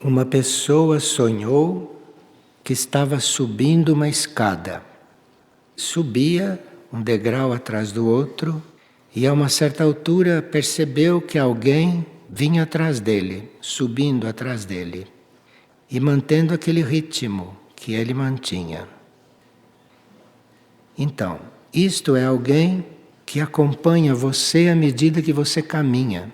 Uma pessoa sonhou que estava subindo uma escada. Subia um degrau atrás do outro e a uma certa altura percebeu que alguém vinha atrás dele, subindo atrás dele e mantendo aquele ritmo que ele mantinha. Então, isto é alguém que acompanha você à medida que você caminha.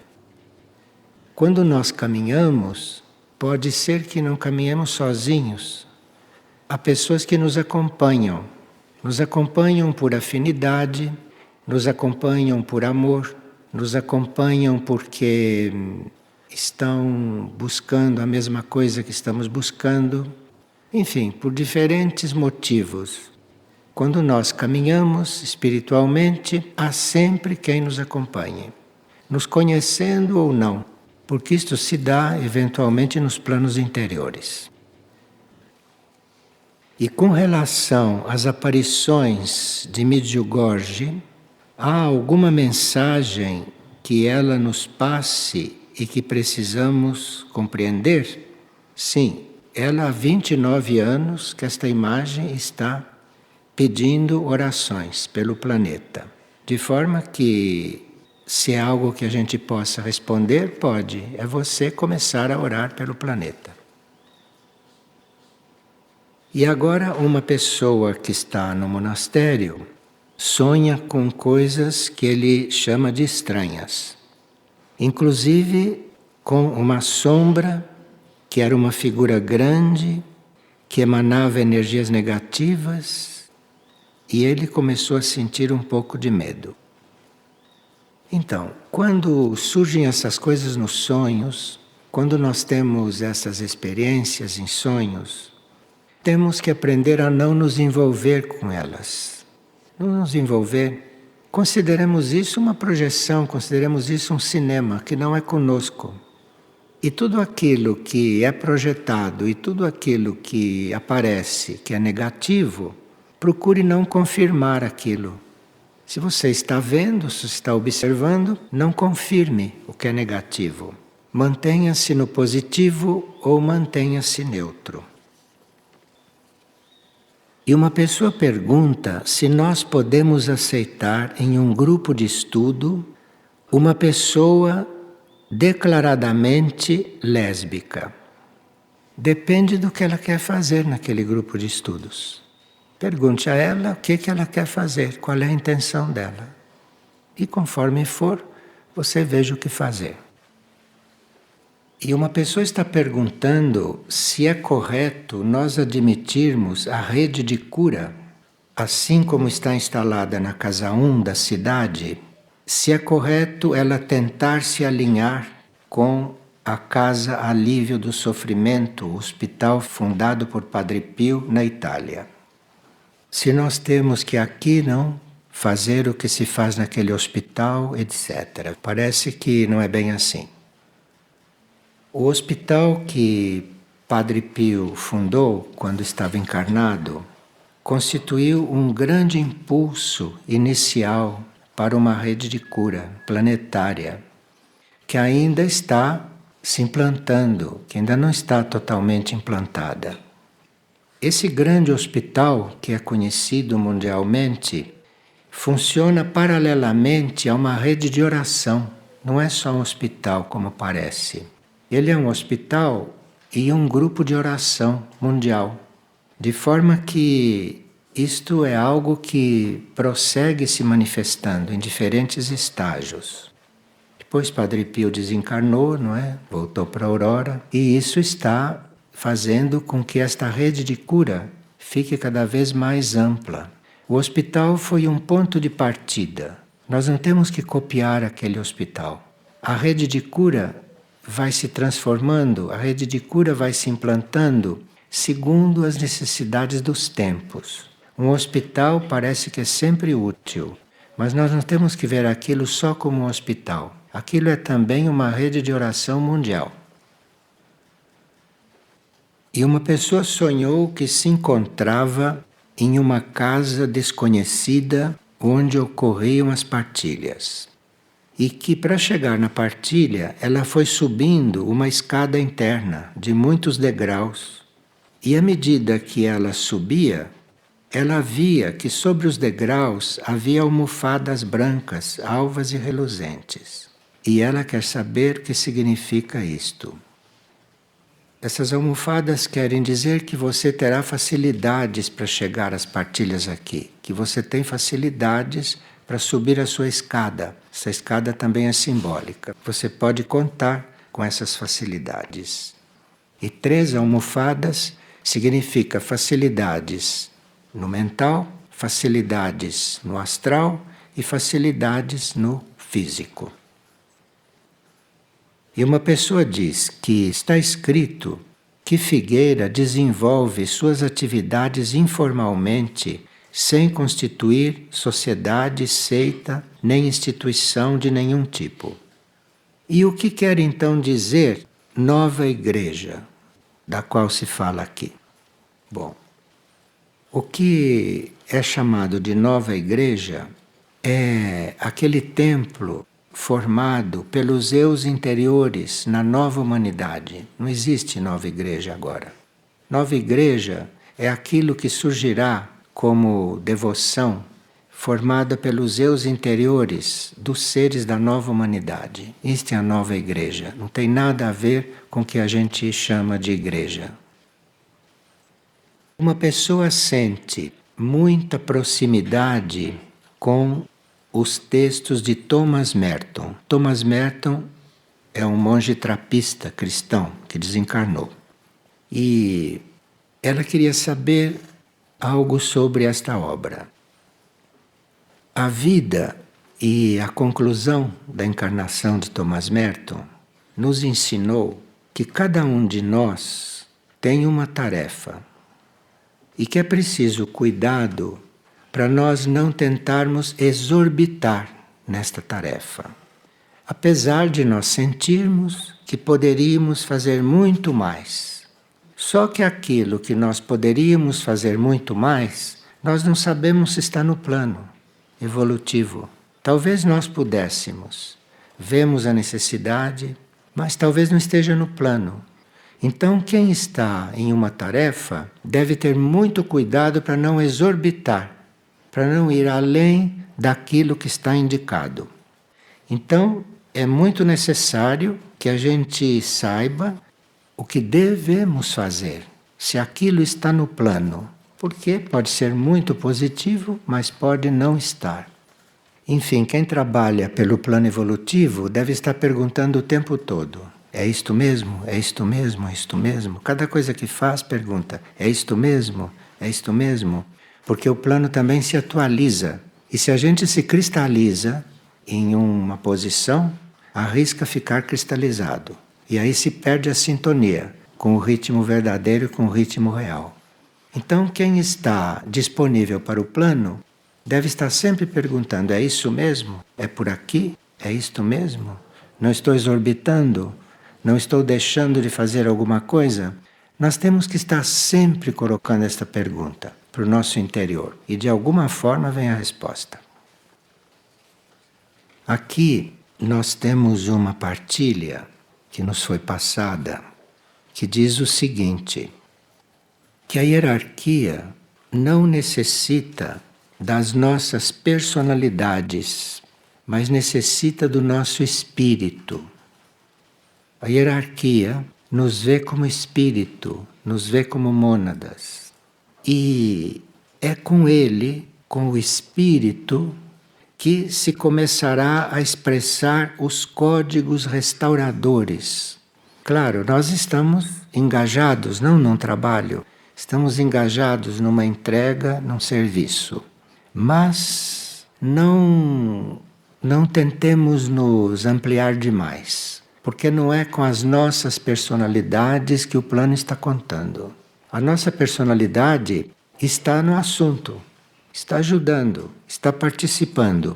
Quando nós caminhamos, pode ser que não caminhemos sozinhos. Há pessoas que nos acompanham por afinidade, nos acompanham por amor, nos acompanham porque estão buscando a mesma coisa que estamos buscando, enfim, por diferentes motivos. Quando nós caminhamos espiritualmente, há sempre quem nos acompanhe, nos conhecendo ou não, porque isto se dá eventualmente nos planos interiores. E com relação às aparições de Medjugorje, há alguma mensagem que ela nos passe e que precisamos compreender? Sim, ela há 29 anos que esta imagem está pedindo orações pelo planeta. De forma que, se é algo que a gente possa responder, pode. É você começar a orar pelo planeta. E agora uma pessoa que está no monastério sonha com coisas que ele chama de estranhas. Inclusive com uma sombra que era uma figura grande, que emanava energias negativas, e ele começou a sentir um pouco de medo. Então, quando surgem essas coisas nos sonhos, quando nós temos essas experiências em sonhos, temos que aprender a não nos envolver com elas. Não nos envolver. Consideremos isso uma projeção, consideremos isso um cinema que não é conosco. E tudo aquilo que é projetado e tudo aquilo que aparece que é negativo, procure não confirmar aquilo. Se você está vendo, se está observando, não confirme o que é negativo. Mantenha-se no positivo ou mantenha-se neutro. E uma pessoa pergunta se nós podemos aceitar em um grupo de estudo uma pessoa declaradamente lésbica. Depende do que ela quer fazer naquele grupo de estudos. Pergunte a ela o que ela quer fazer, qual é a intenção dela. E conforme for, você veja o que fazer. E uma pessoa está perguntando se é correto nós admitirmos a rede de cura, assim como está instalada na Casa 1 da cidade, se é correto ela tentar se alinhar com a Casa Alívio do Sofrimento, o hospital fundado por Padre Pio na Itália. Se nós temos que aqui não fazer o que se faz naquele hospital, etc. Parece que não é bem assim. O hospital que Padre Pio fundou quando estava encarnado constituiu um grande impulso inicial para uma rede de cura planetária que ainda está se implantando, que ainda não está totalmente implantada. Esse grande hospital, que é conhecido mundialmente, funciona paralelamente a uma rede de oração. Não é só um hospital, como parece. Ele é um hospital e um grupo de oração mundial. De forma que isto é algo que prossegue se manifestando em diferentes estágios. Depois Padre Pio desencarnou, não é? Voltou para a Aurora, e isso está fazendo com que esta rede de cura fique cada vez mais ampla. O hospital foi um ponto de partida. Nós não temos que copiar aquele hospital. A rede de cura vai se transformando, a rede de cura vai se implantando segundo as necessidades dos tempos. Um hospital parece que é sempre útil, mas nós não temos que ver aquilo só como um hospital. Aquilo é também uma rede de oração mundial. E uma pessoa sonhou que se encontrava em uma casa desconhecida onde ocorriam as partilhas. e que para chegar na partilha ela foi subindo uma escada interna de muitos degraus. E à medida que ela subia, ela via que sobre os degraus havia almofadas brancas, alvas e reluzentes. E ela quer saber o que significa isto. Essas almofadas querem dizer que você terá facilidades para chegar às partilhas aqui, que você tem facilidades para subir a sua escada. Essa escada também é simbólica. Você pode contar com essas facilidades. E 3 almofadas significa facilidades no mental, facilidades no astral e facilidades no físico. E uma pessoa diz que está escrito que Figueira desenvolve suas atividades informalmente, sem constituir sociedade, seita, nem instituição de nenhum tipo. E o que quer então dizer nova igreja, da qual se fala aqui? Bom, o que é chamado de nova igreja é aquele templo formado pelos eus interiores na nova humanidade. Não existe nova igreja agora. Nova igreja é aquilo que surgirá como devoção formada pelos eus interiores dos seres da nova humanidade. Isto é a nova igreja. Não tem nada a ver com o que a gente chama de igreja. Uma pessoa sente muita proximidade com os textos de Thomas Merton. Thomas Merton é um monge trapista cristão que desencarnou. E ela queria saber algo sobre esta obra. A vida e a conclusão da encarnação de Thomas Merton nos ensinou que cada um de nós tem uma tarefa e que é preciso cuidado para nós não tentarmos exorbitar nesta tarefa. Apesar de nós sentirmos que poderíamos fazer muito mais. Só que aquilo que nós poderíamos fazer muito mais, nós não sabemos se está no plano evolutivo. Talvez nós pudéssemos. Vemos a necessidade, mas talvez não esteja no plano. Então, quem está em uma tarefa deve ter muito cuidado para não exorbitar, para não ir além daquilo que está indicado. Então, é muito necessário que a gente saiba o que devemos fazer, se aquilo está no plano, porque pode ser muito positivo, mas pode não estar. Enfim, quem trabalha pelo plano evolutivo deve estar perguntando o tempo todo: é isto mesmo? É isto mesmo? É isto mesmo? Cada coisa que faz pergunta: é isto mesmo? É isto mesmo? Porque o plano também se atualiza. E se a gente se cristaliza em uma posição, arrisca ficar cristalizado. E aí se perde a sintonia com o ritmo verdadeiro e com o ritmo real. Então, quem está disponível para o plano deve estar sempre perguntando: é isso mesmo? É por aqui? É isto mesmo? Não estou exorbitando? Não estou deixando de fazer alguma coisa? Nós temos que estar sempre colocando esta pergunta para o nosso interior. E de alguma forma vem a resposta. Aqui nós temos uma partilha que nos foi passada, que diz o seguinte: que a hierarquia não necessita das nossas personalidades, mas necessita do nosso espírito. A hierarquia nos vê como espírito, nos vê como mônadas. E é com ele, com o espírito, que se começará a expressar os códigos restauradores. Claro, nós estamos engajados, não num trabalho, estamos engajados numa entrega, num serviço. Mas não tentemos nos ampliar demais, porque não é com as nossas personalidades que o plano está contando. A nossa personalidade está no assunto, está ajudando, está participando.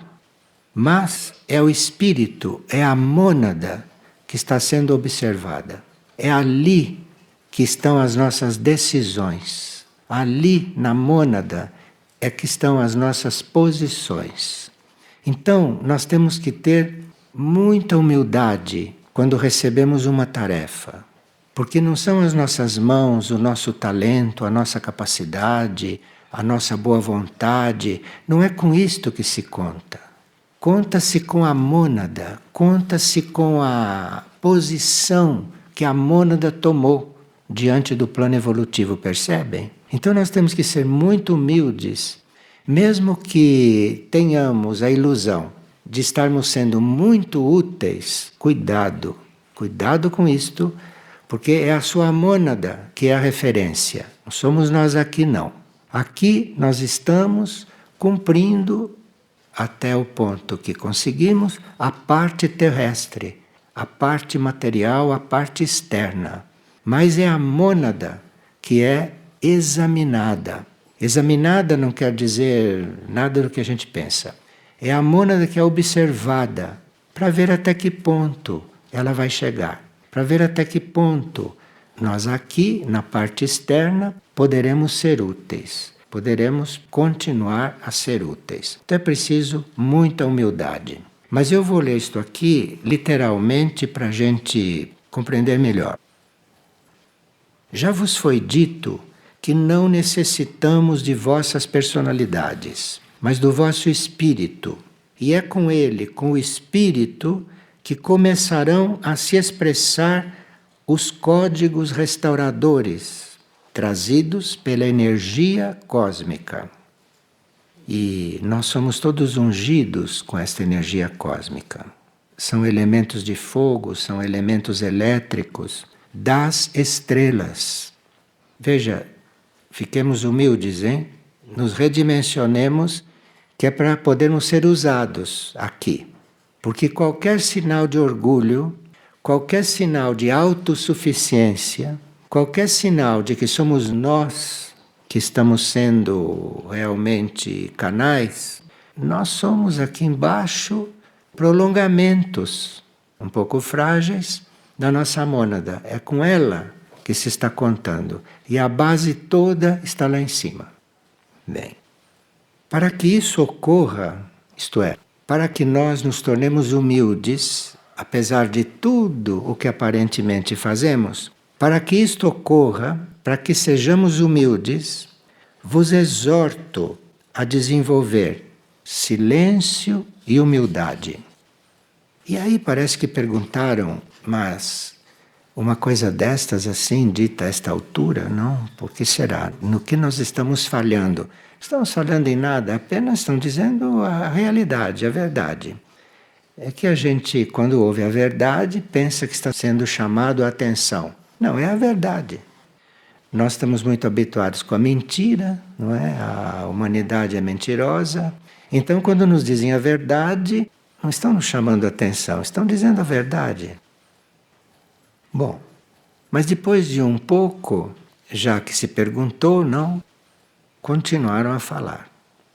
Mas é o espírito, é a mônada que está sendo observada. É ali que estão as nossas decisões. Ali, na mônada, é que estão as nossas posições. Então, nós temos que ter muita humildade quando recebemos uma tarefa. Porque não são as nossas mãos, o nosso talento, a nossa capacidade, a nossa boa vontade, não é com isto que se conta. Conta-se com a mônada, conta-se com a posição que a mônada tomou diante do plano evolutivo, percebem? Então nós temos que ser muito humildes, mesmo que tenhamos a ilusão de estarmos sendo muito úteis, cuidado, cuidado com isto, porque é a sua mônada que é a referência, não somos nós aqui não. Aqui nós estamos cumprindo até o ponto que conseguimos a parte terrestre, a parte material, a parte externa. Mas é a mônada que é examinada. Examinada não quer dizer nada do que a gente pensa. É a mônada que é observada para ver até que ponto ela vai chegar. Para ver até que ponto nós aqui, na parte externa, poderemos ser úteis. Poderemos continuar a ser úteis. Então é preciso muita humildade. Mas eu vou ler isto aqui literalmente para a gente compreender melhor. Já vos foi dito que não necessitamos de vossas personalidades, mas do vosso espírito. E é com ele, com o espírito, que começarão a se expressar os códigos restauradores trazidos pela energia cósmica. E nós somos todos ungidos com esta energia cósmica. São elementos de fogo, são elementos elétricos das estrelas. Veja, fiquemos humildes, hein? Nos redimensionemos, que é para podermos ser usados aqui. Porque qualquer sinal de orgulho, qualquer sinal de autossuficiência, qualquer sinal de que somos nós que estamos sendo realmente canais, nós somos aqui embaixo prolongamentos um pouco frágeis da nossa mônada. É com ela que se está contando. E a base toda está lá em cima. Bem, para que isso ocorra, isto é, para que nós nos tornemos humildes, apesar de tudo o que aparentemente fazemos, para que isto ocorra, para que sejamos humildes, vos exorto a desenvolver silêncio e humildade. E aí parece que perguntaram, mas uma coisa destas assim, dita a esta altura, não? Por que será? No que nós estamos falhando? Estamos falando em nada, apenas estão dizendo a realidade, a verdade. É que a gente, quando ouve a verdade, pensa que está sendo chamado a atenção. Não, é a verdade. Nós estamos muito habituados com a mentira, não é? A humanidade é mentirosa. Então, quando nos dizem a verdade, não estão nos chamando a atenção, estão dizendo a verdade. Bom, mas depois de um pouco, já que se perguntou, não, continuaram a falar.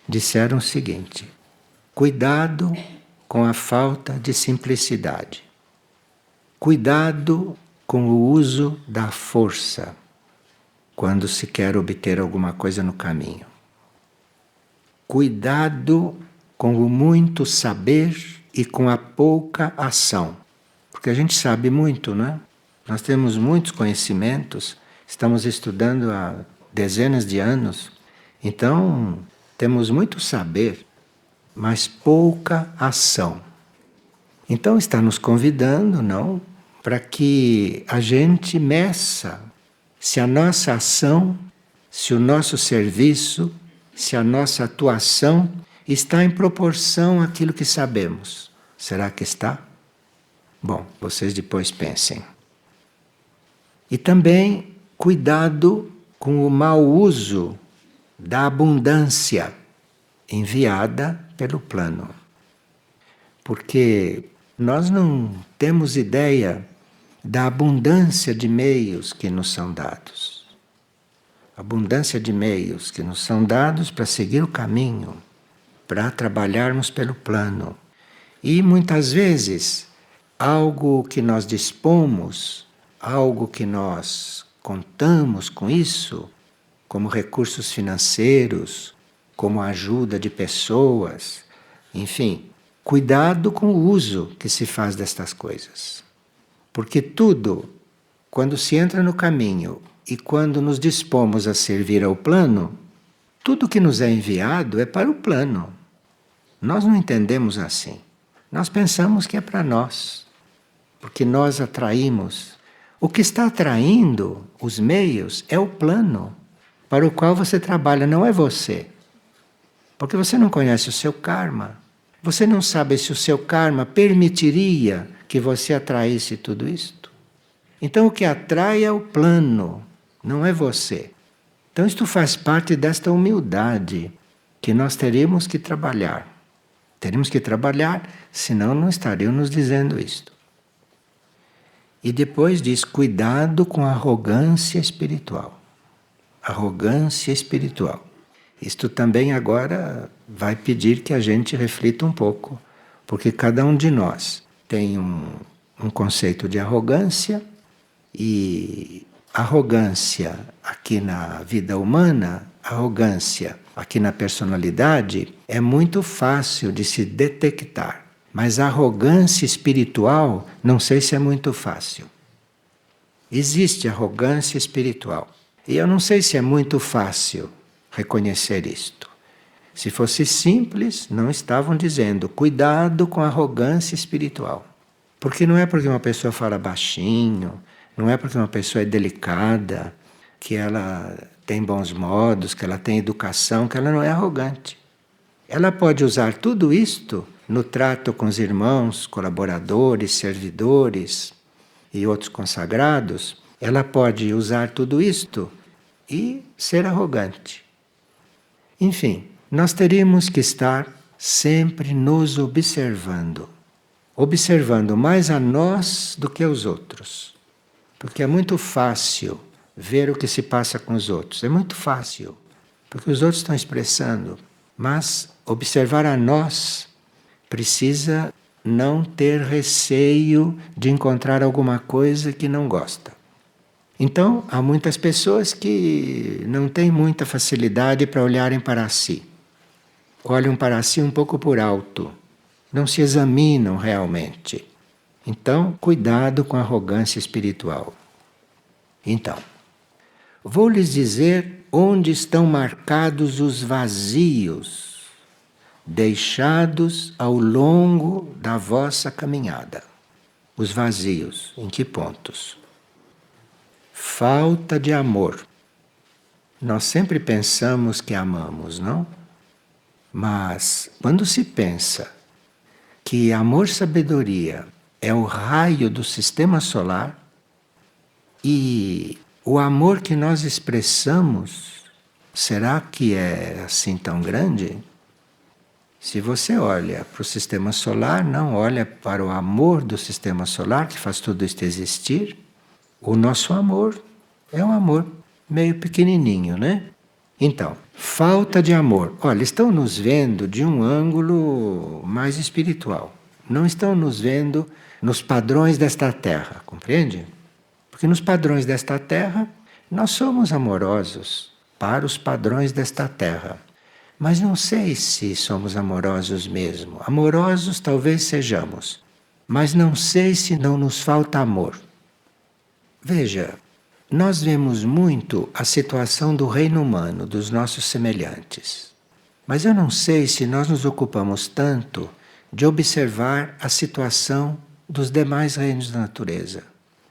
Disseram o seguinte: cuidado com a falta de simplicidade. Cuidado com o uso da força quando se quer obter alguma coisa no caminho. Cuidado com o muito saber e com a pouca ação. Porque a gente sabe muito, não é? Nós temos muitos conhecimentos, estamos estudando há dezenas de anos, então temos muito saber, mas pouca ação. Então está nos convidando, não, para que a gente meça se a nossa ação, se o nosso serviço, se a nossa atuação está em proporção àquilo que sabemos. Será que está? Bom, vocês depois pensem. E também cuidado com o mau uso da abundância enviada pelo plano. Porque nós não temos ideia da abundância de meios que nos são dados. Abundância de meios que nos são dados para seguir o caminho, para trabalharmos pelo plano. E muitas vezes, algo que nós dispomos, algo que nós contamos com isso, como recursos financeiros, como ajuda de pessoas, enfim, cuidado com o uso que se faz destas coisas. Porque tudo, quando se entra no caminho e quando nos dispomos a servir ao plano, tudo que nos é enviado é para o plano. Nós não entendemos assim. Nós pensamos que é para nós, porque nós atraímos. O que está atraindo os meios é o plano para o qual você trabalha, não é você. Porque você não conhece o seu karma. Você não sabe se o seu karma permitiria que você atraísse tudo isto. Então o que atrai é o plano, não é você. Então isto faz parte desta humildade que nós teríamos que trabalhar. Teríamos que trabalhar, senão não estariam nos dizendo isto. E depois diz, cuidado com a arrogância espiritual. Arrogância espiritual. Isto também agora vai pedir que a gente reflita um pouco, porque cada um de nós tem um conceito de arrogância, e arrogância aqui na vida humana, arrogância aqui na personalidade, é muito fácil de se detectar. Mas a arrogância espiritual, não sei se é muito fácil. Existe arrogância espiritual. E eu não sei se é muito fácil reconhecer isto. Se fosse simples, não estavam dizendo cuidado com a arrogância espiritual. Porque não é porque uma pessoa fala baixinho, não é porque uma pessoa é delicada, que ela tem bons modos, que ela tem educação, que ela não é arrogante. Ela pode usar tudo isto no trato com os irmãos, colaboradores, servidores e outros consagrados. Ela pode usar tudo isto e ser arrogante. Enfim, nós teríamos que estar sempre nos observando. Observando mais a nós do que aos outros. Porque é muito fácil ver o que se passa com os outros. É muito fácil. Porque os outros estão expressando. Mas observar a nós precisa não ter receio de encontrar alguma coisa que não gosta. Então, há muitas pessoas que não têm muita facilidade para olharem para si. Olham para si um pouco por alto. Não se examinam realmente. Então, cuidado com a arrogância espiritual. Então, vou lhes dizer onde estão marcados os vazios deixados ao longo da vossa caminhada. Os vazios, em que pontos? Falta de amor. Nós sempre pensamos que amamos, não? Mas quando se pensa que amor-sabedoria é o raio do sistema solar e o amor que nós expressamos, será que é assim tão grande? Se você olha para o sistema solar, não olha para o amor do sistema solar que faz tudo isto existir, o nosso amor é um amor meio pequenininho, né? Então, falta de amor. Olha, estão nos vendo de um ângulo mais espiritual. Não estão nos vendo nos padrões desta terra, compreende? Porque nos padrões desta terra, nós somos amorosos para os padrões desta terra. Mas não sei se somos amorosos mesmo. Amorosos talvez sejamos, mas não sei se não nos falta amor. Veja, nós vemos muito a situação do reino humano, dos nossos semelhantes. Mas eu não sei se nós nos ocupamos tanto de observar a situação dos demais reinos da natureza.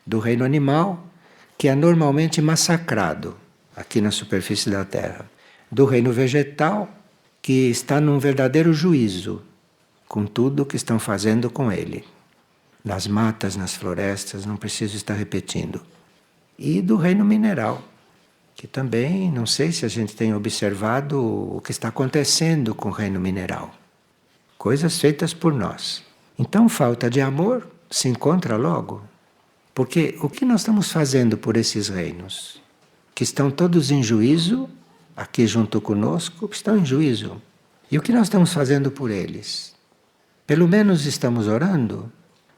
Do reino animal, que é normalmente massacrado aqui na superfície da Terra. Do reino vegetal, que está num verdadeiro juízo com tudo o que estão fazendo com ele. Nas matas, nas florestas, não preciso estar repetindo. E do reino mineral, que também não sei se a gente tem observado o que está acontecendo com o reino mineral. Coisas feitas por nós. Então, falta de amor se encontra logo. Porque o que nós estamos fazendo por esses reinos? Que estão todos em juízo, aqui junto conosco, estão em juízo. E o que nós estamos fazendo por eles? Pelo menos estamos orando?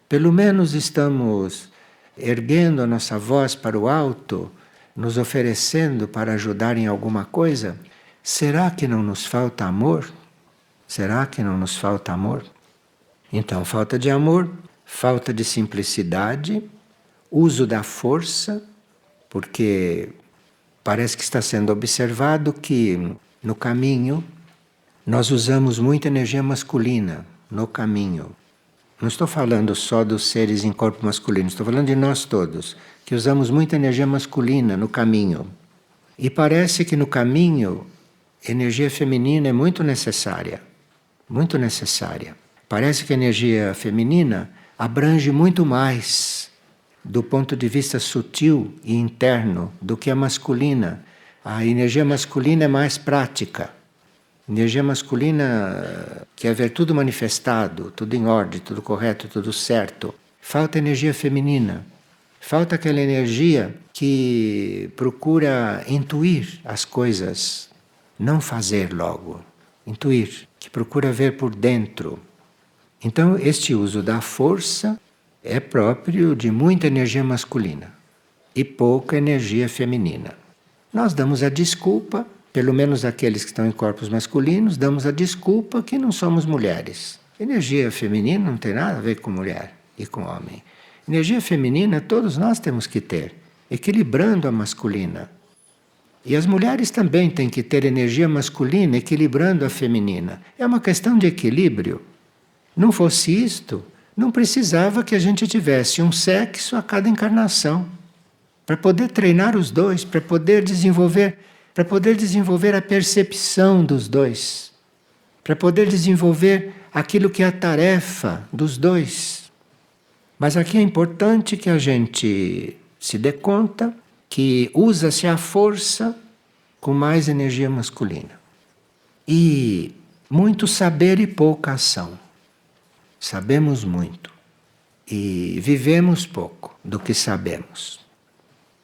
Pelo menos estamos erguendo a nossa voz para o alto, nos oferecendo para ajudar em alguma coisa? Será que não nos falta amor? Será que não nos falta amor? Então, falta de amor, falta de simplicidade, uso da força, porque parece que está sendo observado que no caminho nós usamos muita energia masculina no caminho. Não estou falando só dos seres em corpo masculino, estou falando de nós todos, que usamos muita energia masculina no caminho. E parece que no caminho, energia feminina é muito necessária. Muito necessária. Parece que a energia feminina abrange muito mais do ponto de vista sutil e interno do que a masculina. A energia masculina é mais prática. Energia masculina quer ver tudo manifestado, tudo em ordem, tudo correto, tudo certo. Falta energia feminina. Falta aquela energia que procura intuir as coisas, não fazer logo. Intuir, que procura ver por dentro. Então, este uso da força é próprio de muita energia masculina e pouca energia feminina. Nós damos a desculpa, pelo menos aqueles que estão em corpos masculinos, damos a desculpa que não somos mulheres. Energia feminina não tem nada a ver com mulher e com homem. Energia feminina todos nós temos que ter, equilibrando a masculina. E as mulheres também têm que ter energia masculina equilibrando a feminina. É uma questão de equilíbrio. Não fosse isto, não precisava que a gente tivesse um sexo a cada encarnação, para poder treinar os dois, para poder desenvolver a percepção dos dois, para poder desenvolver aquilo que é a tarefa dos dois. Mas aqui é importante que a gente se dê conta que usa-se a força com mais energia masculina. E muito saber e pouca ação. Sabemos muito e vivemos pouco do que sabemos.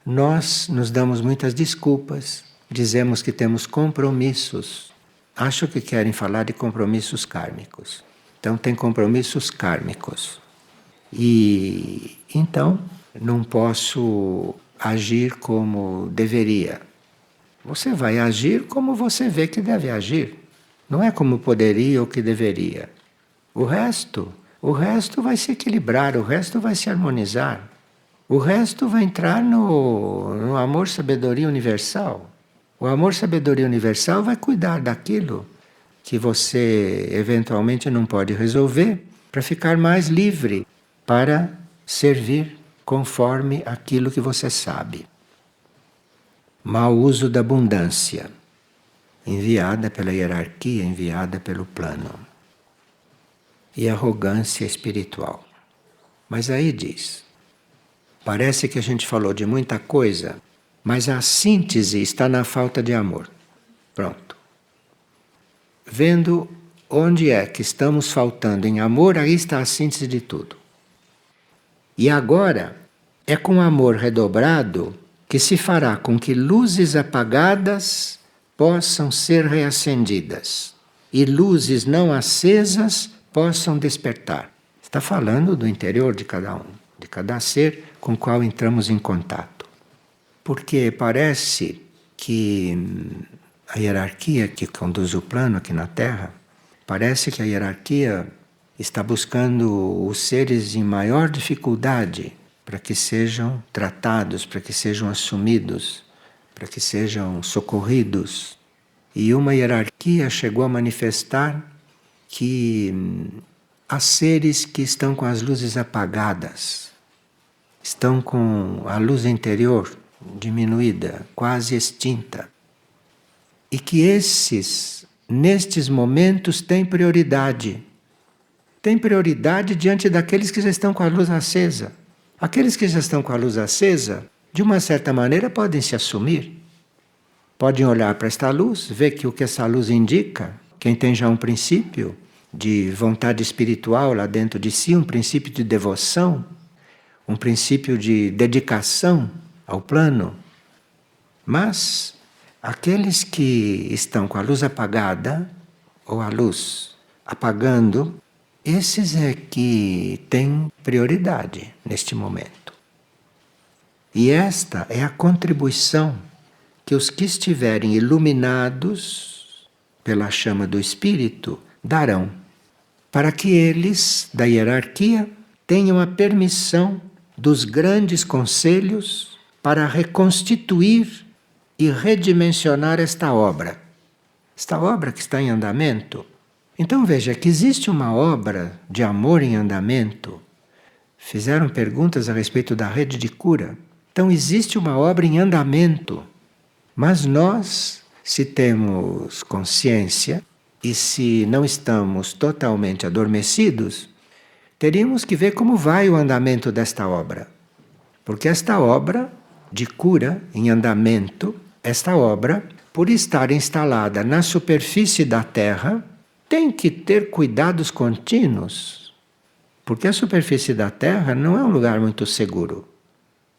Nós nos damos muitas desculpas, dizemos que temos compromissos. Acho que querem falar de compromissos kármicos. Então tem compromissos kármicos. E então não posso agir como deveria. Você vai agir como você vê que deve agir. Não é como poderia ou que deveria. O resto vai se equilibrar, o resto vai se harmonizar. O resto vai entrar no amor sabedoria universal. O amor sabedoria universal vai cuidar daquilo que você eventualmente não pode resolver para ficar mais livre para servir conforme aquilo que você sabe. Mau uso da abundância, enviada pela hierarquia, enviada pelo plano. E arrogância espiritual. Mas aí diz, parece que a gente falou de muita coisa, mas a síntese está na falta de amor. Pronto. Vendo onde é que estamos faltando em amor, aí está a síntese de tudo. E agora, é com amor redobrado que se fará com que luzes apagadas possam ser reacendidas e luzes não acesas possam despertar. Está falando do interior de cada um, de cada ser com o qual entramos em contato. Porque parece que a hierarquia que conduz o plano aqui na Terra, parece que a hierarquia está buscando os seres em maior dificuldade para que sejam tratados, para que sejam assumidos, para que sejam socorridos. E uma hierarquia chegou a manifestar que há seres que estão com as luzes apagadas, estão com a luz interior diminuída, quase extinta. E que esses, nestes momentos, têm prioridade. Têm prioridade diante daqueles que já estão com a luz acesa. Aqueles que já estão com a luz acesa, de uma certa maneira, podem se assumir. Podem olhar para esta luz, ver que o que essa luz indica, quem tem já um princípio de vontade espiritual lá dentro de si, um princípio de devoção, um princípio de dedicação ao plano. Mas aqueles que estão com a luz apagada, ou a luz apagando, esses é que têm prioridade neste momento. E esta é a contribuição que os que estiverem iluminados pela chama do Espírito darão. para que eles, da hierarquia, tenham a permissão dos grandes conselhos para reconstituir e redimensionar esta obra. Esta obra que está em andamento. Então veja que existe uma obra de amor em andamento. Fizeram perguntas a respeito da rede de cura. Então existe uma obra em andamento. Mas nós, se temos consciência e se não estamos totalmente adormecidos, teríamos que ver como vai o andamento desta obra. Porque esta obra de cura em andamento, esta obra, por estar instalada na superfície da Terra, tem que ter cuidados contínuos. Porque a superfície da Terra não é um lugar muito seguro.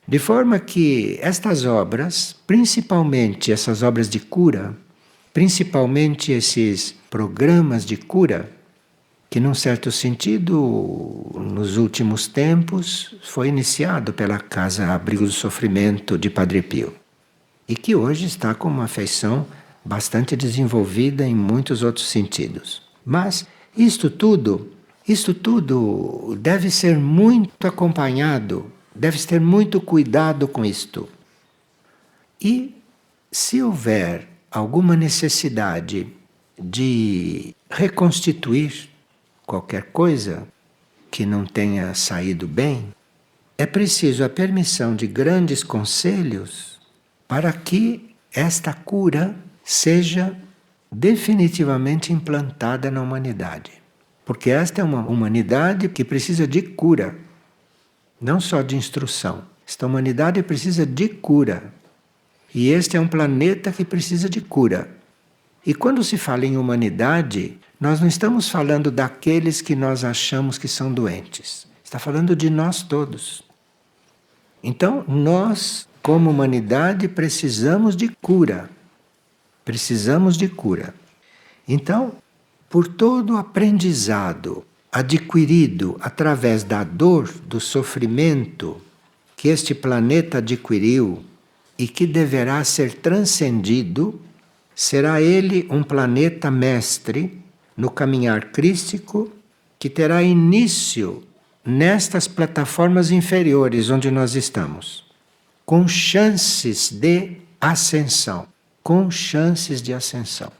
De forma que estas obras, principalmente essas obras de cura, principalmente esses programas de cura, que num certo sentido, nos últimos tempos, foi iniciado pela Casa Abrigo do Sofrimento de Padre Pio. E que hoje está com uma feição bastante desenvolvida em muitos outros sentidos. Mas isto tudo deve ser muito acompanhado, deve ter muito cuidado com isto. E se houver alguma necessidade de reconstituir qualquer coisa que não tenha saído bem, é preciso a permissão de grandes conselhos para que esta cura seja definitivamente implantada na humanidade. Porque esta é uma humanidade que precisa de cura, não só de instrução. Esta humanidade precisa de cura. E este é um planeta que precisa de cura. E quando se fala em humanidade, nós não estamos falando daqueles que nós achamos que são doentes. Está falando de nós todos. Então, nós, como humanidade, precisamos de cura. Precisamos de cura. Então, por todo o aprendizado adquirido através da dor, do sofrimento que este planeta adquiriu e que deverá ser transcendido, será ele um planeta mestre no caminhar crístico que terá início nestas plataformas inferiores onde nós estamos, com chances de ascensão, com chances de ascensão.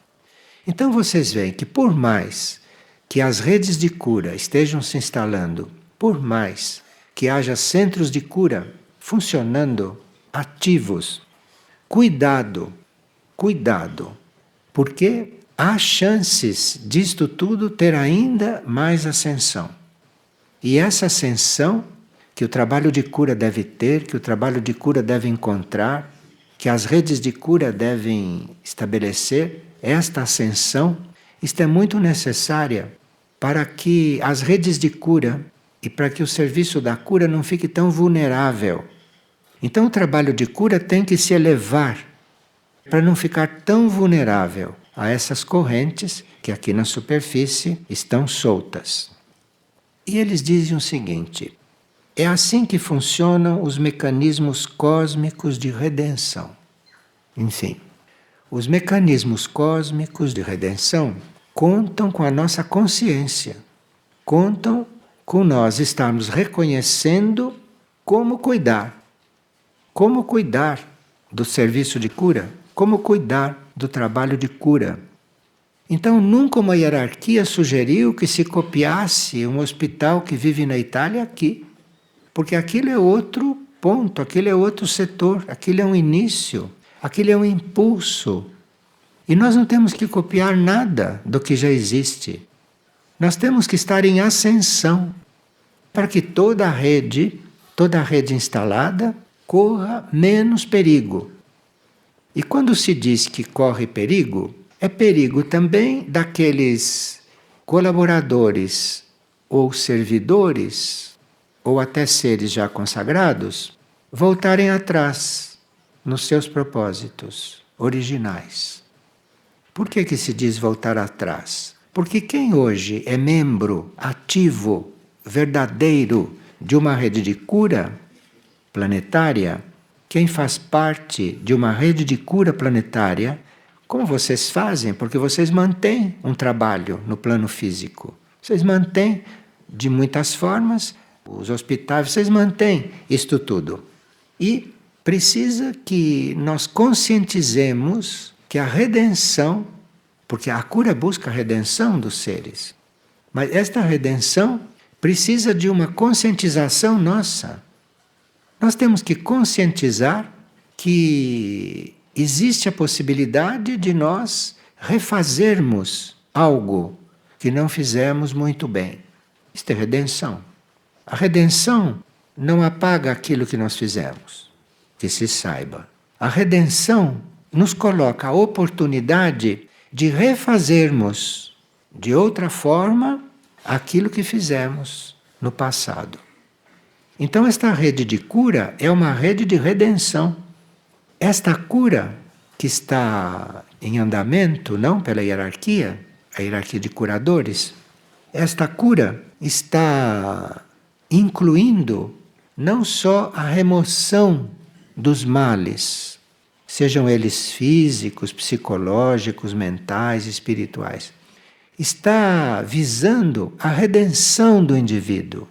Então vocês veem que por mais que as redes de cura estejam se instalando, por mais que haja centros de cura funcionando, ativos, cuidado, porque há chances disto tudo ter ainda mais ascensão. E essa ascensão que o trabalho de cura deve ter, que o trabalho de cura deve encontrar, que as redes de cura devem estabelecer, esta ascensão, isto é muito necessária para que as redes de cura e para que o serviço da cura não fique tão vulnerável. Então o trabalho de cura tem que se elevar para não ficar tão vulnerável a essas correntes que aqui na superfície estão soltas. E eles dizem o seguinte: é assim que funcionam os mecanismos cósmicos de redenção. Enfim, os mecanismos cósmicos de redenção contam com a nossa consciência, contam com nós estarmos reconhecendo como cuidar do serviço de cura, como cuidar do trabalho de cura. Então, nunca uma hierarquia sugeriu que se copiasse um hospital que vive na Itália aqui, porque aquilo é outro ponto, aquilo é outro setor, aquilo é um início, aquilo é um impulso. E nós não temos que copiar nada do que já existe. Nós temos que estar em ascensão para que toda a rede instalada corra menos perigo. E quando se diz que corre perigo, é perigo também daqueles colaboradores ou servidores, ou até seres já consagrados, voltarem atrás nos seus propósitos originais. Por que se diz voltar atrás? Porque quem hoje é membro ativo, verdadeiro de uma rede de cura planetária, quem faz parte de uma rede de cura planetária, como vocês fazem? Porque vocês mantêm um trabalho no plano físico. Vocês mantêm de muitas formas, os hospitais, vocês mantêm isto tudo. E precisa que nós conscientizemos que a redenção, porque a cura busca a redenção dos seres, mas esta redenção precisa de uma conscientização nossa. Nós temos que conscientizar que existe a possibilidade de nós refazermos algo que não fizemos muito bem. Isto é redenção. A redenção não apaga aquilo que nós fizemos, que se saiba. A redenção nos coloca a oportunidade de refazermos de outra forma aquilo que fizemos no passado. Então, esta rede de cura é uma rede de redenção. Esta cura que está em andamento, não pela hierarquia, a hierarquia de curadores, esta cura está incluindo não só a remoção dos males, sejam eles físicos, psicológicos, mentais, espirituais, está visando a redenção do indivíduo.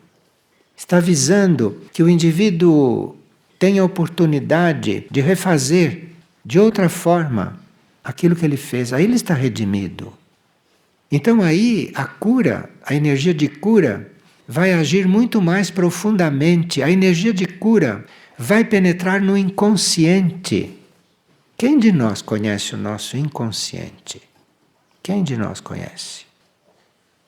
Está visando que o indivíduo tenha a oportunidade de refazer de outra forma aquilo que ele fez. Aí ele está redimido. Então aí a cura, a energia de cura, vai agir muito mais profundamente. A energia de cura vai penetrar no inconsciente. Quem de nós conhece o nosso inconsciente? Quem de nós conhece?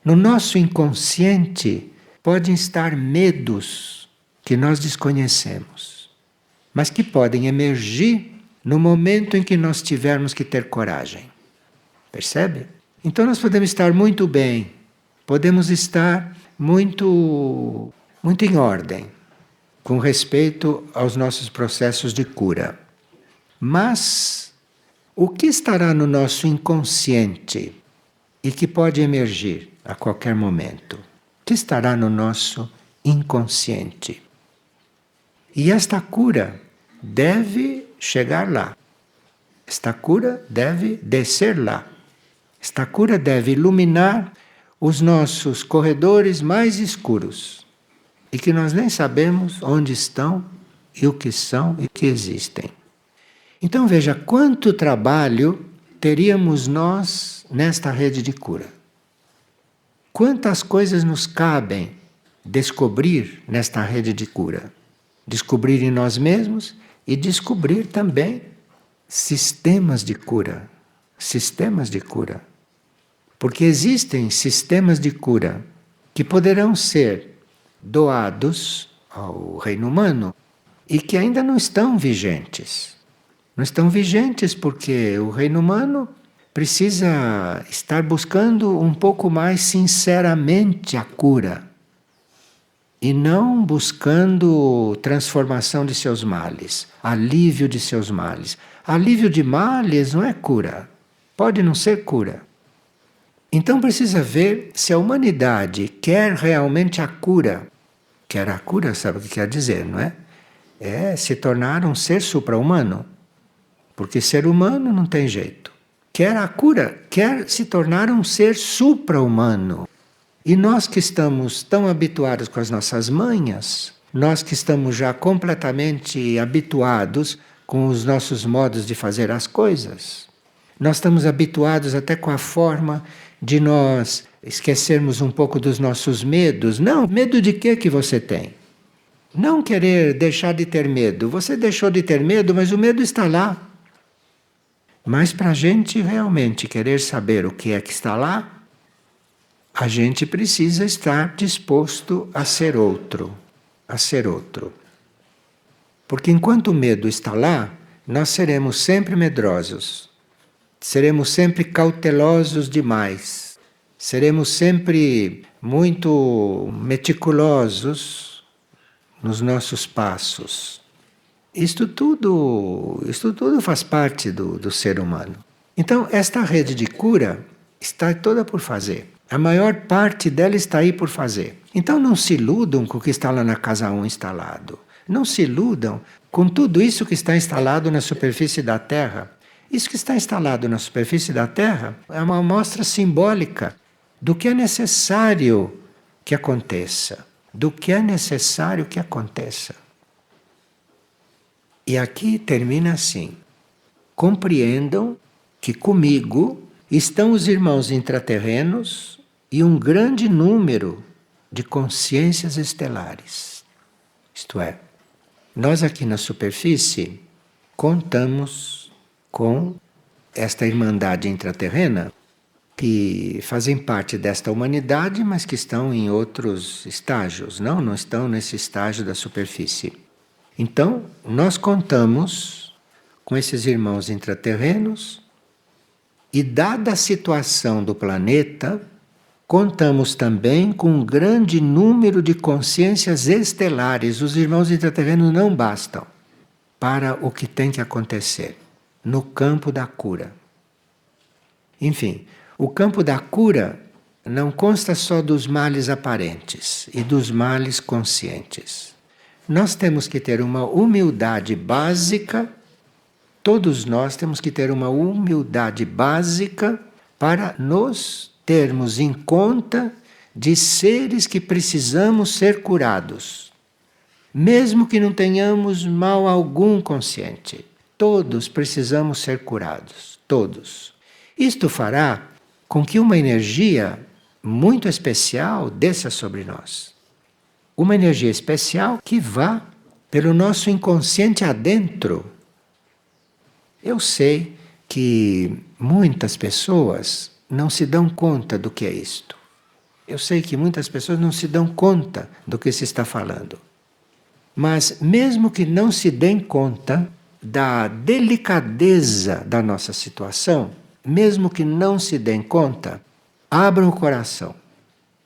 No nosso inconsciente podem estar medos que nós desconhecemos, mas que podem emergir no momento em que nós tivermos que ter coragem. Percebe? Então nós podemos estar muito bem, podemos estar muito em ordem com respeito aos nossos processos de cura. Mas o que estará no nosso inconsciente e que pode emergir a qualquer momento? O que estará no nosso inconsciente? E esta cura deve chegar lá. Esta cura deve descer lá. Esta cura deve iluminar os nossos corredores mais escuros e que nós nem sabemos onde estão e o que são e que existem. Então veja quanto trabalho teríamos nós nesta rede de cura. Quantas coisas nos cabem descobrir nesta rede de cura. Descobrir em nós mesmos e descobrir também sistemas de cura. Sistemas de cura. Porque existem sistemas de cura que poderão ser doados ao reino humano e que ainda não estão vigentes. Não estão vigentes porque o reino humano precisa estar buscando um pouco mais sinceramente a cura e não buscando transformação de seus males, alívio de seus males. Alívio de males não é cura, pode não ser cura. Então precisa ver se a humanidade quer realmente a cura. Quer a cura, sabe o que quer dizer, não é? É se tornar um ser supra-humano. Porque ser humano não tem jeito. Quer a cura, quer se tornar um ser supra-humano. E nós que estamos tão habituados com as nossas manhas, nós que estamos já completamente habituados com os nossos modos de fazer as coisas, nós estamos habituados até com a forma de nós esquecermos um pouco dos nossos medos. Não, medo de quê que você tem? Não querer deixar de ter medo. Você deixou de ter medo, mas o medo está lá. Mas para a gente realmente querer saber o que é que está lá, a gente precisa estar disposto a ser outro. A ser outro. Porque enquanto o medo está lá, nós seremos sempre medrosos. Seremos sempre cautelosos demais. Seremos sempre muito meticulosos nos nossos passos. Isto tudo faz parte do ser humano. Então, esta rede de cura está toda por fazer. A maior parte dela está aí por fazer. Então, não se iludam com o que está lá na casa 1 instalado. Não se iludam com tudo isso que está instalado na superfície da Terra. Isso que está instalado na superfície da Terra é uma amostra simbólica do que é necessário que aconteça. Do que é necessário que aconteça. E aqui termina assim: compreendam que comigo estão os irmãos intraterrenos e um grande número de consciências estelares. Isto é, nós aqui na superfície contamos com esta irmandade intraterrena que fazem parte desta humanidade, mas que estão em outros estágios, não estão nesse estágio da superfície. Então, nós contamos com esses irmãos intraterrenos e, dada a situação do planeta, contamos também com um grande número de consciências estelares. Os irmãos intraterrenos não bastam para o que tem que acontecer no campo da cura. Enfim, o campo da cura não consta só dos males aparentes e dos males conscientes. Nós temos que ter uma humildade básica, todos nós temos que ter uma humildade básica para nos termos em conta de seres que precisamos ser curados. Mesmo que não tenhamos mal algum consciente, todos precisamos ser curados, todos. Isto fará com que uma energia muito especial desça sobre nós. Uma energia especial que vá pelo nosso inconsciente adentro. Eu sei que muitas pessoas não se dão conta do que é isto. Eu sei que muitas pessoas não se dão conta do que se está falando. Mas mesmo que não se deem conta da delicadeza da nossa situação, mesmo que não se deem conta, abram o coração.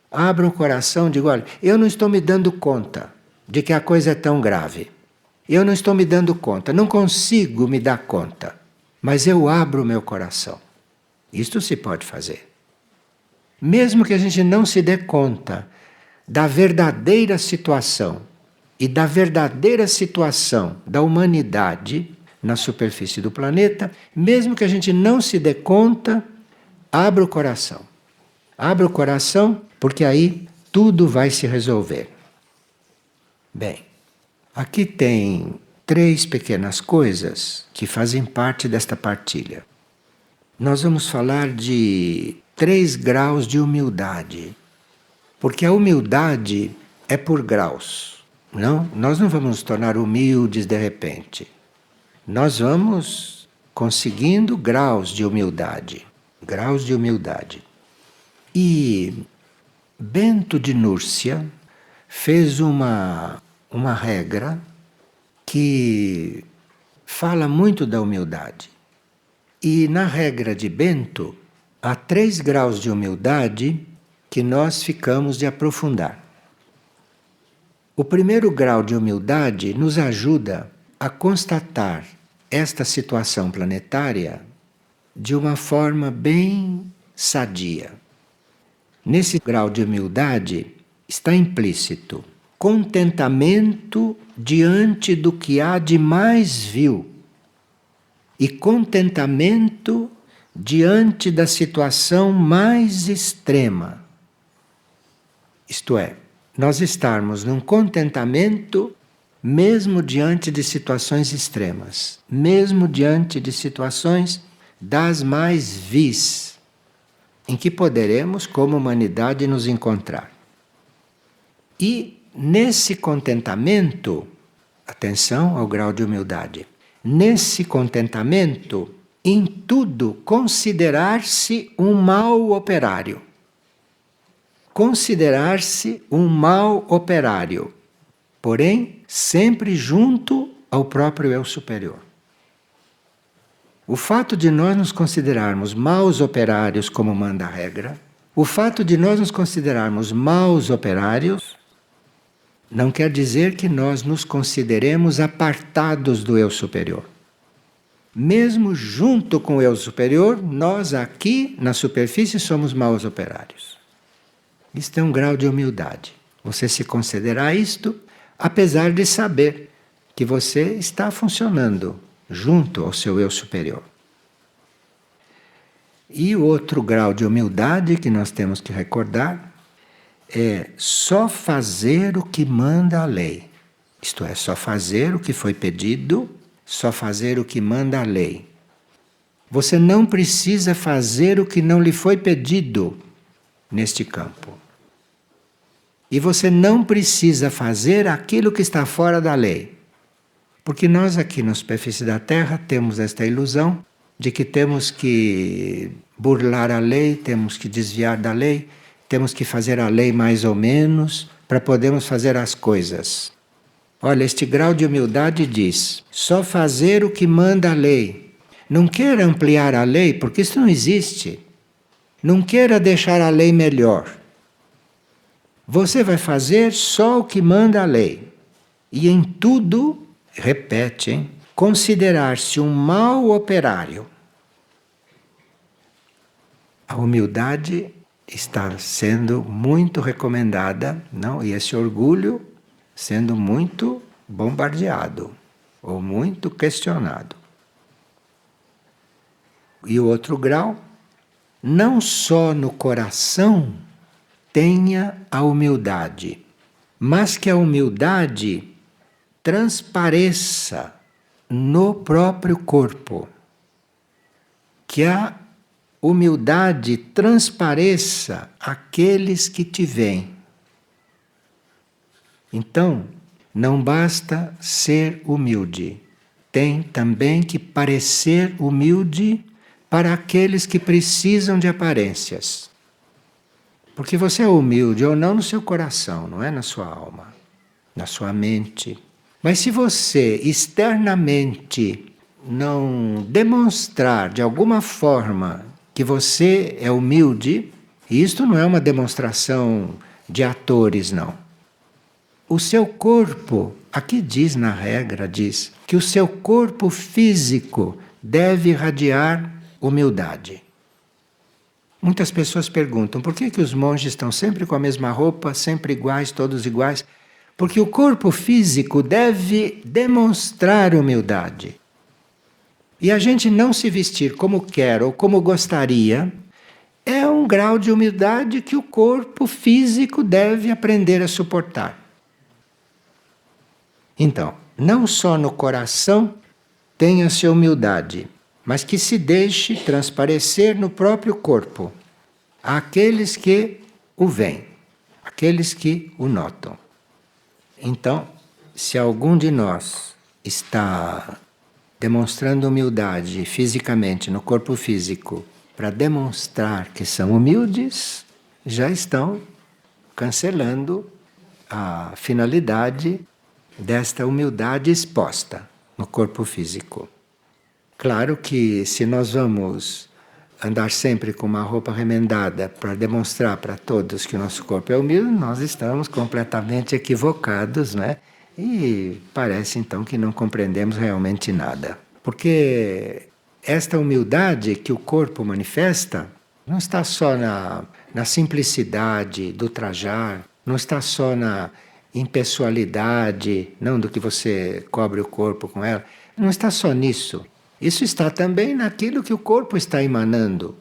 Abram o coração e digam: olha, eu não estou me dando conta de que a coisa é tão grave. Eu não estou me dando conta, não consigo me dar conta. Mas eu abro o meu coração. Isto se pode fazer. Mesmo que a gente não se dê conta da verdadeira situação e da verdadeira situação da humanidade na superfície do planeta, mesmo que a gente não se dê conta, abra o coração. Abra o coração, porque aí tudo vai se resolver. Bem, aqui tem 3 pequenas coisas que fazem parte desta partilha. Nós vamos falar de 3 graus de humildade, porque a humildade é por graus. Não, nós não vamos nos tornar humildes de repente. Nós vamos conseguindo graus de humildade. Graus de humildade. E Bento de Núrcia fez uma regra que fala muito da humildade. E na regra de Bento, há 3 graus de humildade que nós ficamos de aprofundar. O primeiro grau de humildade nos ajuda a constatar esta situação planetária de uma forma bem sadia. Nesse grau de humildade está implícito contentamento diante do que há de mais vil e contentamento diante da situação mais extrema. Isto é, nós estarmos num contentamento mesmo diante de situações extremas, mesmo diante de situações das mais vis, em que poderemos, como humanidade, nos encontrar. E nesse contentamento, atenção ao grau de humildade, nesse contentamento, em tudo considerar-se um mau operário. Considerar-se um mau operário, porém sempre junto ao próprio eu superior. O fato de nós nos considerarmos maus operários, como manda a regra, o fato de nós nos considerarmos maus operários, não quer dizer que nós nos consideremos apartados do eu superior. Mesmo junto com o eu superior, nós aqui na superfície somos maus operários. Isto é um grau de humildade. Você se considerar isto, apesar de saber que você está funcionando junto ao seu eu superior. E o outro grau de humildade que nós temos que recordar é só fazer o que manda a lei. Isto é, só fazer o que foi pedido, só fazer o que manda a lei. Você não precisa fazer o que não lhe foi pedido neste campo. E você não precisa fazer aquilo que está fora da lei. Porque nós aqui na superfície da Terra temos esta ilusão de que temos que burlar a lei, temos que desviar da lei, temos que fazer a lei mais ou menos para podermos fazer as coisas. Olha, este grau de humildade diz: só fazer o que manda a lei. Não queira ampliar a lei, porque isso não existe. Não queira deixar a lei melhor. Você vai fazer só o que manda a lei. E em tudo, repete, hein? Considerar-se um mau operário. A humildade está sendo muito recomendada, não? E esse orgulho sendo muito bombardeado ou muito questionado. E o outro grau, não só no coração tenha a humildade, mas que a humildade transpareça no próprio corpo. Que a humildade transpareça àqueles que te veem. Então, não basta ser humilde, tem também que parecer humilde para aqueles que precisam de aparências. Porque você é humilde ou não no seu coração, não é na sua alma, na sua mente. Mas se você externamente não demonstrar de alguma forma que você é humilde, e isto não é uma demonstração de atores, não. O seu corpo, aqui diz na regra, diz que o seu corpo físico deve irradiar humildade. Muitas pessoas perguntam por que os monges estão sempre com a mesma roupa, sempre iguais, todos iguais? Porque o corpo físico deve demonstrar humildade. E a gente não se vestir como quer ou como gostaria é um grau de humildade que o corpo físico deve aprender a suportar. Então, não só no coração tenha-se humildade, mas que se deixe transparecer no próprio corpo àqueles que o veem, aqueles que o notam. Então, se algum de nós está demonstrando humildade fisicamente no corpo físico para demonstrar que são humildes, já estão cancelando a finalidade desta humildade exposta no corpo físico. Claro que se nós vamos andar sempre com uma roupa remendada para demonstrar para todos que o nosso corpo é humilde, nós estamos completamente equivocados, né? E parece então que não compreendemos realmente nada. Porque esta humildade que o corpo manifesta não está só na simplicidade do trajar, não está só na impessoalidade, não do que você cobre o corpo com ela, não está só nisso. Isso está também naquilo que o corpo está emanando.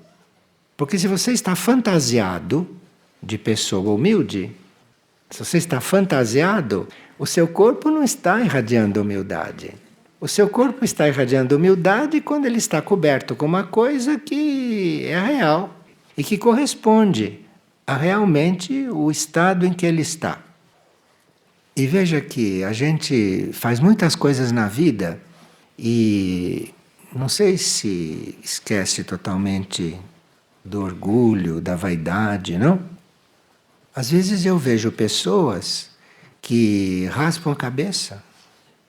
Porque se você está fantasiado de pessoa humilde, se você está fantasiado, o seu corpo não está irradiando humildade. O seu corpo está irradiando humildade quando ele está coberto com uma coisa que é real e que corresponde a realmente o estado em que ele está. E veja que a gente faz muitas coisas na vida e não sei se esquece totalmente do orgulho, da vaidade, não? Às vezes eu vejo pessoas que raspam a cabeça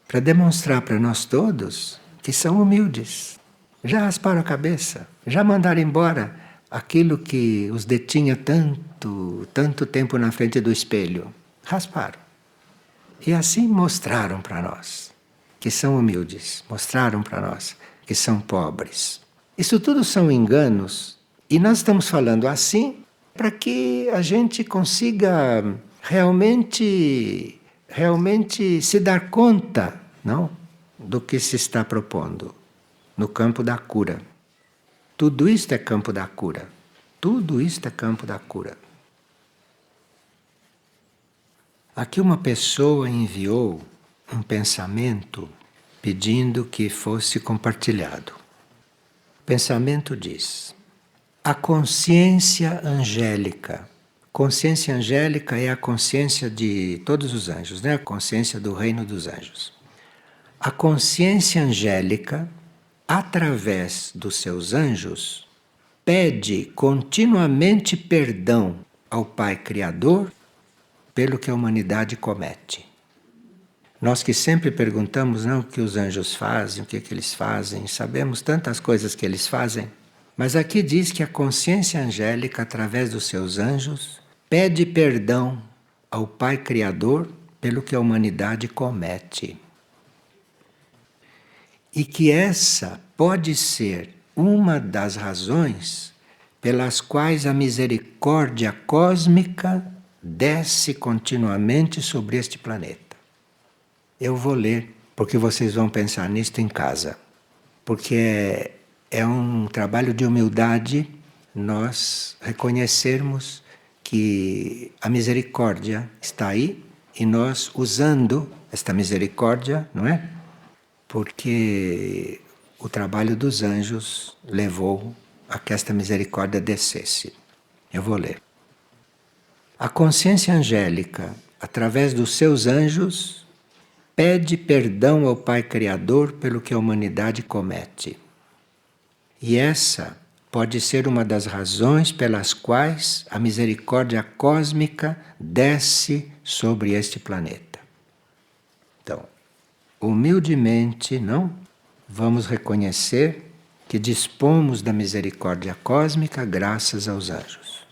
para demonstrar para nós todos que são humildes. Já rasparam a cabeça, já mandaram embora aquilo que os detinha tanto tempo na frente do espelho. Rasparam. E assim mostraram para nós que são humildes, mostraram para nós que são pobres. Isso tudo são enganos e nós estamos falando assim para que a gente consiga realmente se dar conta, não, do que se está propondo no campo da cura. Tudo isto é campo da cura. Tudo isto é campo da cura. Aqui uma pessoa enviou um pensamento pedindo que fosse compartilhado. O pensamento diz: a consciência angélica. Consciência angélica é a consciência de todos os anjos, né? A consciência do reino dos anjos. A consciência angélica, através dos seus anjos, pede continuamente perdão ao Pai Criador pelo que a humanidade comete. Nós que sempre perguntamos, não, o que os anjos fazem, o que eles fazem, sabemos tantas coisas que eles fazem, mas aqui diz que a consciência angélica, através dos seus anjos, pede perdão ao Pai Criador pelo que a humanidade comete. E que essa pode ser uma das razões pelas quais a misericórdia cósmica desce continuamente sobre este planeta. Eu vou ler, porque vocês vão pensar nisto em casa. Porque é um trabalho de humildade nós reconhecermos que a misericórdia está aí e nós usando esta misericórdia, não é? Porque o trabalho dos anjos levou a que esta misericórdia descesse. Eu vou ler. A consciência angélica, através dos seus anjos, pede perdão ao Pai Criador pelo que a humanidade comete. E essa pode ser uma das razões pelas quais a misericórdia cósmica desce sobre este planeta. Então, humildemente, não? Vamos reconhecer que dispomos da misericórdia cósmica graças aos anjos.